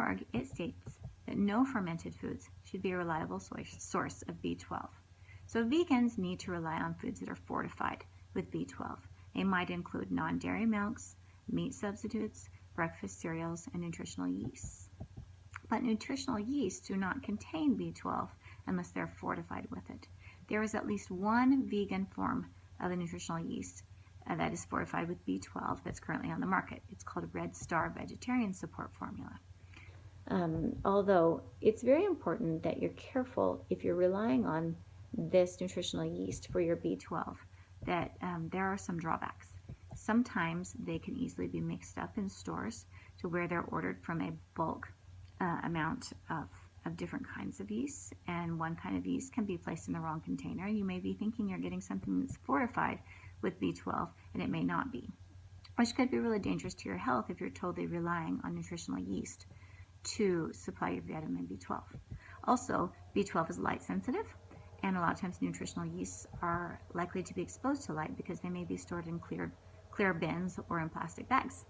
vegan.org, it states that no fermented foods should be a reliable source of B12. So vegans need to rely on foods that are fortified with B12. They might include non-dairy milks, meat substitutes, breakfast cereals, and nutritional yeasts. But nutritional yeasts do not contain B12 unless they're fortified with it. There is at least one vegan form of a nutritional yeast that is fortified with B12 that's currently on the market. It's called Red Star Vegetarian Support Formula. Although it's very important that you're careful if you're relying on this nutritional yeast for your B12, that there are some drawbacks. Sometimes they can easily be mixed up in stores to where they're ordered from a bulk amount of different kinds of yeast, and one kind of yeast can be placed in the wrong container. You may be thinking you're getting something that's fortified with B12, and it may not be, which could be really dangerous to your health if you're totally relying on nutritional yeast to supply your vitamin B12. Also, B12 is light sensitive, and a lot of times nutritional yeasts are likely to be exposed to light because they may be stored in clear bins or in plastic bags.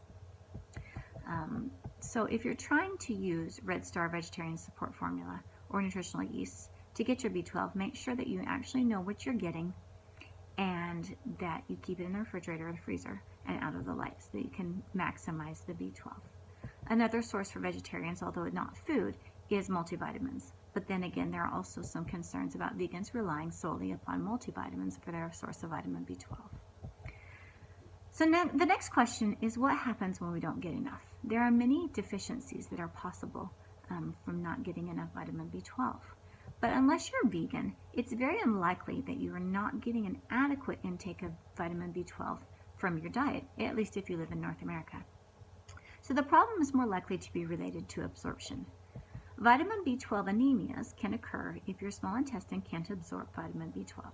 So if you're trying to use Red Star Vegetarian Support Formula or nutritional yeasts to get your B12, make sure that you actually know what you're getting and that you keep it in the refrigerator or the freezer and out of the light so that you can maximize the B12. Another source for vegetarians, although not food, is multivitamins. But then again, there are also some concerns about vegans relying solely upon multivitamins for their source of vitamin B12. So now the next question is, what happens when we don't get enough? There are many deficiencies that are possible from not getting enough vitamin B12. But unless you're vegan, it's very unlikely that you are not getting an adequate intake of vitamin B12 from your diet, at least if you live in North America. So the problem is more likely to be related to absorption. Vitamin B12 anemias can occur if your small intestine can't absorb vitamin B12.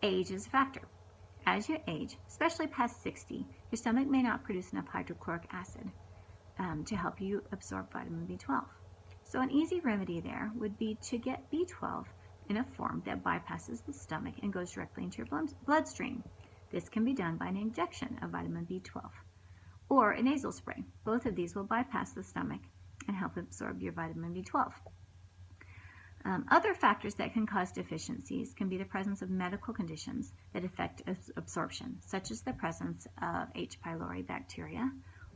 Age is a factor. As you age, especially past 60, your stomach may not produce enough hydrochloric acid to help you absorb vitamin B12. So an easy remedy there would be to get B12 in a form that bypasses the stomach and goes directly into your bloodstream. This can be done by an injection of vitamin B12 or a nasal spray. Both of these will bypass the stomach and help absorb your vitamin B12. Other factors that can cause deficiencies can be the presence of medical conditions that affect absorption, such as the presence of H. pylori bacteria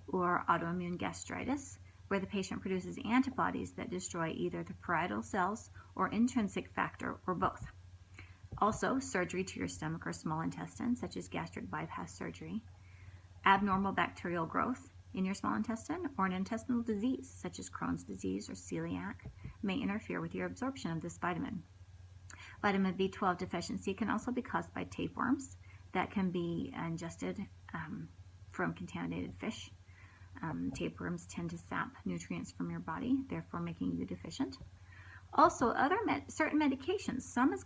or autoimmune gastritis, where the patient produces antibodies that destroy either the parietal cells or intrinsic factor or both. Also, surgery to your stomach or small intestine, such as gastric bypass surgery, abnormal bacterial growth in your small intestine, or an intestinal disease such as Crohn's disease or celiac may interfere with your absorption of this vitamin. Vitamin B12 deficiency can also be caused by tapeworms that can be ingested from contaminated fish. Tapeworms tend to sap nutrients from your body, therefore making you deficient. Also, certain medications, some as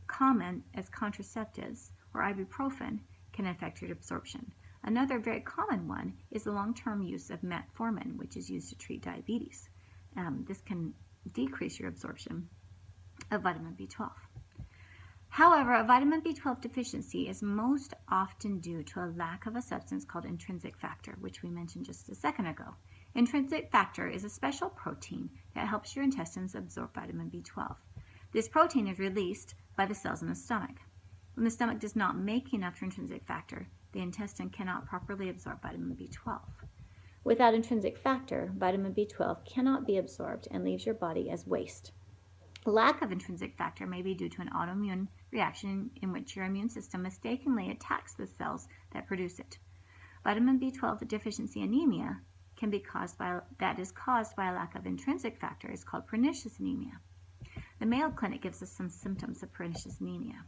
common as contraceptives or ibuprofen, can affect your absorption. Another very common one is the long-term use of metformin, which is used to treat diabetes. This can decrease your absorption of vitamin B12. However, a vitamin B12 deficiency is most often due to a lack of a substance called intrinsic factor, which we mentioned just a second ago. Intrinsic factor is a special protein that helps your intestines absorb vitamin B12. This protein is released by the cells in the stomach. When the stomach does not make enough intrinsic factor, the intestine cannot properly absorb vitamin B12. Without intrinsic factor, vitamin B12 cannot be absorbed and leaves your body as waste. Lack of intrinsic factor may be due to an autoimmune reaction in which your immune system mistakenly attacks the cells that produce it. Vitamin B12 deficiency anemia that is caused by a lack of intrinsic factor is called pernicious anemia. The Mayo Clinic gives us some symptoms of pernicious anemia.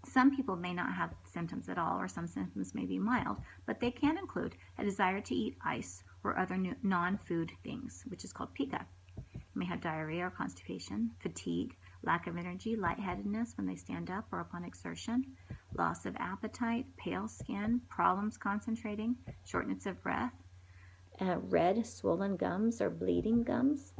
Some people may not have symptoms at all, or some symptoms may be mild, but they can include a desire to eat ice or other non-food things, which is called pica. You may have diarrhea or constipation, fatigue, lack of energy, lightheadedness when they stand up or upon exertion, loss of appetite, pale skin, problems concentrating, shortness of breath, red, swollen gums or bleeding gums.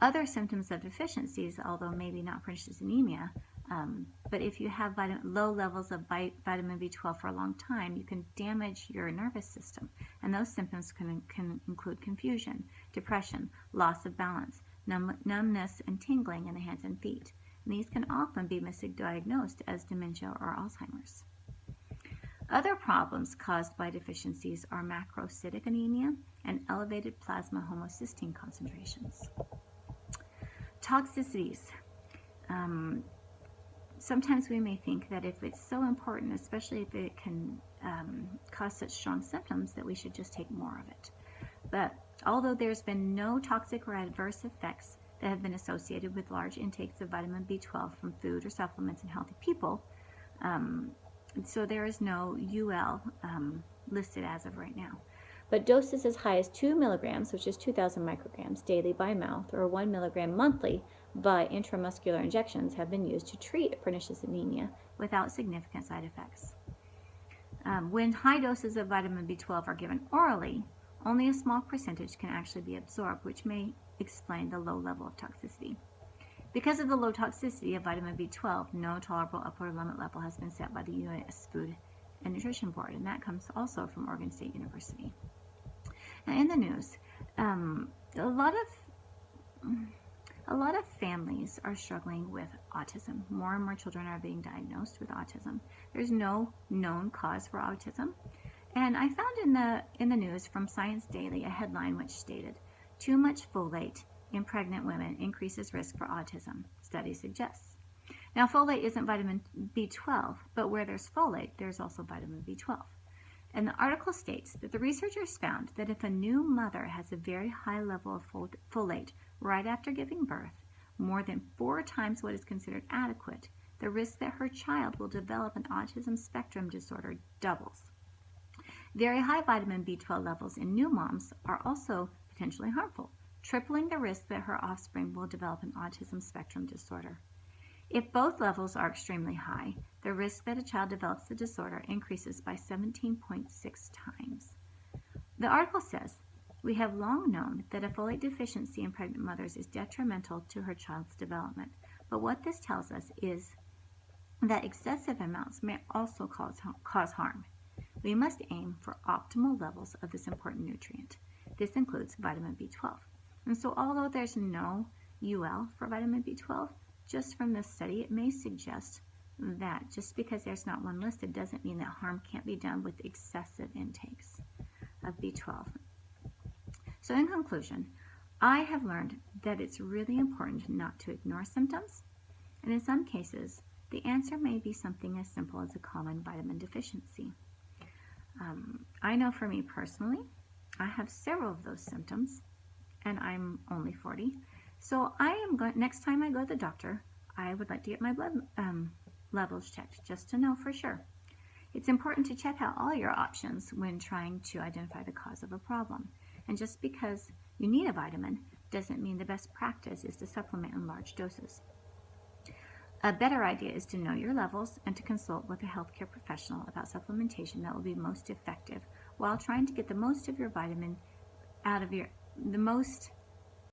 Other symptoms of deficiencies, although maybe not pernicious anemia, But if you have low levels of vitamin B12 for a long time, you can damage your nervous system. And those symptoms can include confusion, depression, loss of balance, numbness, and tingling in the hands and feet. And these can often be misdiagnosed as dementia or Alzheimer's. Other problems caused by deficiencies are macrocytic anemia and elevated plasma homocysteine concentrations. Toxicities. Sometimes we may think that if it's so important, especially if it can cause such strong symptoms, that we should just take more of it. But although there's been no toxic or adverse effects that have been associated with large intakes of vitamin B12 from food or supplements in healthy people, so there is no UL listed as of right now. But doses as high as 2 milligrams, which is 2,000 micrograms daily by mouth, or 1 milligram monthly by intramuscular injections have been used to treat pernicious anemia without significant side effects. When high doses of vitamin B12 are given orally, only a small percentage can actually be absorbed, which may explain the low level of toxicity. Because of the low toxicity of vitamin B12, no tolerable upper limit level has been set by the U.S. Food and Nutrition Board, and that comes also from Oregon State University. Now, in the news, a lot of families are struggling with autism. More and more children are being diagnosed with autism. There's no known cause for autism, and I found in the news from Science Daily a headline which stated, "Too much folate in pregnant women increases risk for autism, study suggests." Now, folate isn't vitamin B12, but where there's folate, there's also vitamin B12. And the article states that the researchers found that if a new mother has a very high level of folate right after giving birth, more than 4 times what is considered adequate, the risk that her child will develop an autism spectrum disorder doubles. Very high vitamin B12 levels in new moms are also potentially harmful, tripling the risk that her offspring will develop an autism spectrum disorder. If both levels are extremely high, the risk that a child develops the disorder increases by 17.6 times. The article says, "We have long known that a folate deficiency in pregnant mothers is detrimental to her child's development, but what this tells us is that excessive amounts may also cause harm. We must aim for optimal levels of this important nutrient. This includes vitamin B12. And so although there's no UL for vitamin B12, just from this study, it may suggest that just because there's not one listed doesn't mean that harm can't be done with excessive intakes of B12. So in conclusion, I have learned that it's really important not to ignore symptoms, and in some cases, the answer may be something as simple as a common vitamin deficiency. I know for me personally, I have several of those symptoms, and I'm only 40. So next time I go to the doctor, I would like to get my blood levels checked just to know for sure. It's important to check out all your options when trying to identify the cause of a problem. And just because you need a vitamin doesn't mean the best practice is to supplement in large doses. A better idea is to know your levels and to consult with a healthcare professional about supplementation that will be most effective while trying to get the most of your vitamin out of the most